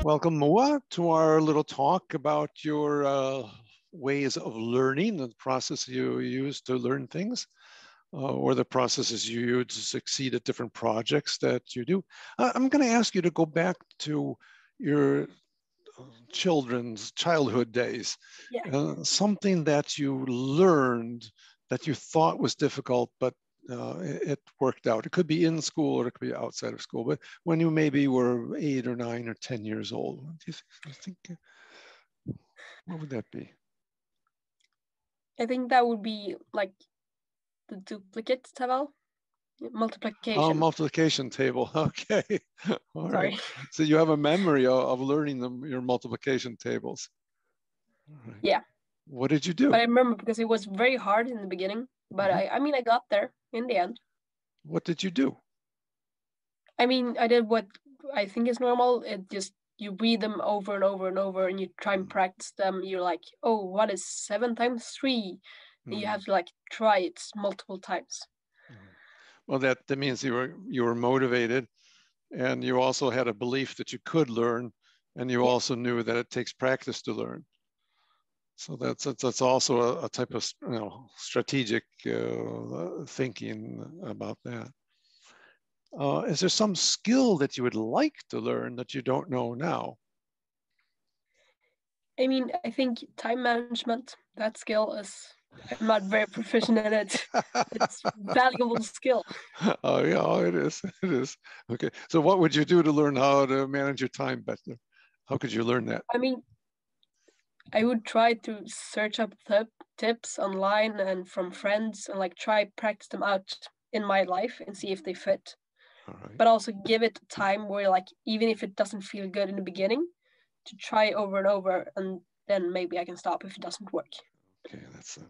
Welcome, Moa, to our little talk about your ways of learning, the process you use to learn things, or the processes you use to succeed at different projects that you do. I'm going to ask you to go back to your childhood days. Yeah. Something that you learned that you thought was difficult, but it worked out. It could be in school or it could be outside of school, but when you maybe were 8 or 9 or 10 years old, what do you think what would that be? I think that would be like the duplicate table, Oh, multiplication. multiplication table. Okay. All right. Sorry. So you have a memory of learning your multiplication tables. All right. Yeah. What did you But do? I remember because it was very hard in the beginning, but Mhm. I mean, I got there in the end. What did you do? I mean, I did what I think is normal. It just, you read them over and over and over and you try and practice them. You're like, oh, what is 7 times 3? And you Mm. have to like try it multiple times. Well, that means you were motivated, and you also had a belief that you could learn, and you Yeah. also knew that it takes practice to learn. So that's also a type of strategic thinking about that. Is there some skill that you would like to learn that you don't know now? I mean, I think time management, that skill is, I'm not very proficient in it. It's valuable skill. Oh yeah, oh, it is. It is. Okay. So what would you do to learn how to manage your time better? How could you learn that? I mean, I would try to search up tips online and from friends and like try practice them out in my life and see if they fit. All right. But also give it time where like even if it doesn't feel good in the beginning, to try over and over and then maybe I can stop if it doesn't work. Okay, that's a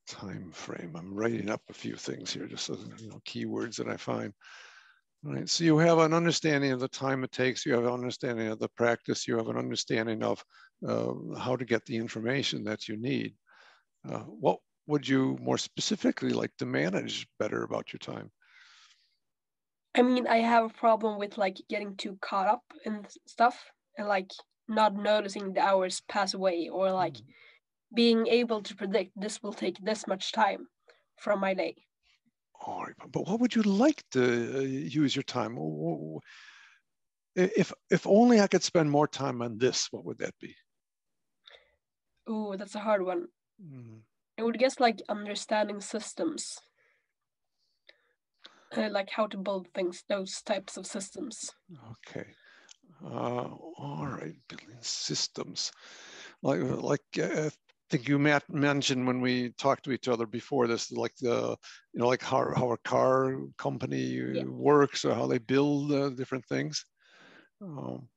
time frame. I'm writing up a few things here, just so keywords that I find. All right. So you have an understanding of the time it takes. You have an understanding of the practice. You have an understanding of how to get the information that you need. What would you more specifically like to manage better about your time? I mean, I have a problem with like getting too caught up in stuff and like not noticing the hours pass away or like being able to predict this will take this much time from my day. All right, but what would you like to use your time? If only I could spend more time on this, what would that be? Ooh, that's a hard one. Mm. I would guess like understanding systems, like how to build things, those types of systems. Okay. All right, building systems. I think you mentioned when we talked to each other before this, like like how a car company Yeah. works or how they build different things. Um,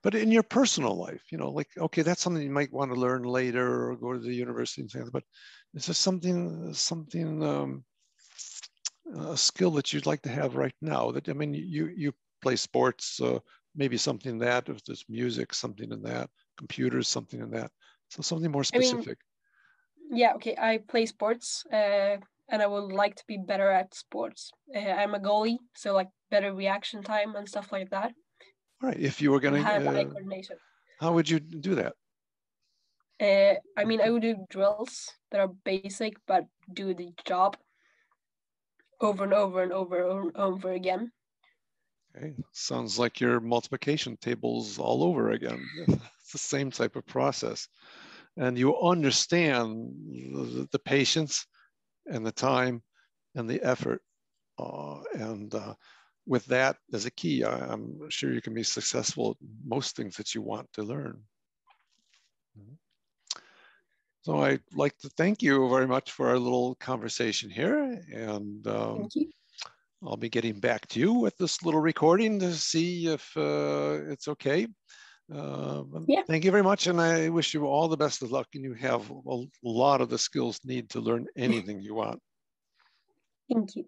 but in your personal life, like, okay, that's something you might want to learn later or go to the university and things. But is there something a skill that you'd like to have right now? That, I mean, you play sports, maybe something that, if there's music, something in that, computers, something in that. So something more I mean, specific. yeah, okay, I play sports, and I would like to be better at sports. I'm a goalie, so like better reaction time and stuff like that. All right. If you were And going hand-eye to, coordination. how would you do that? I mean, I would do drills that are basic, but do the job over and over and over and over again. Okay. Sounds like your multiplication tables all over again. It's the same type of process. And you understand the patience and the time and the effort. And with that as a key, I'm sure you can be successful at most things that you want to learn. So I'd like to thank you very much for our little conversation here. And Thank you. I'll be getting back to you with this little recording to see if it's okay. Yeah. Thank you very much. And I wish you all the best of luck. And you have a lot of the skills needed to learn anything you want. Thank you.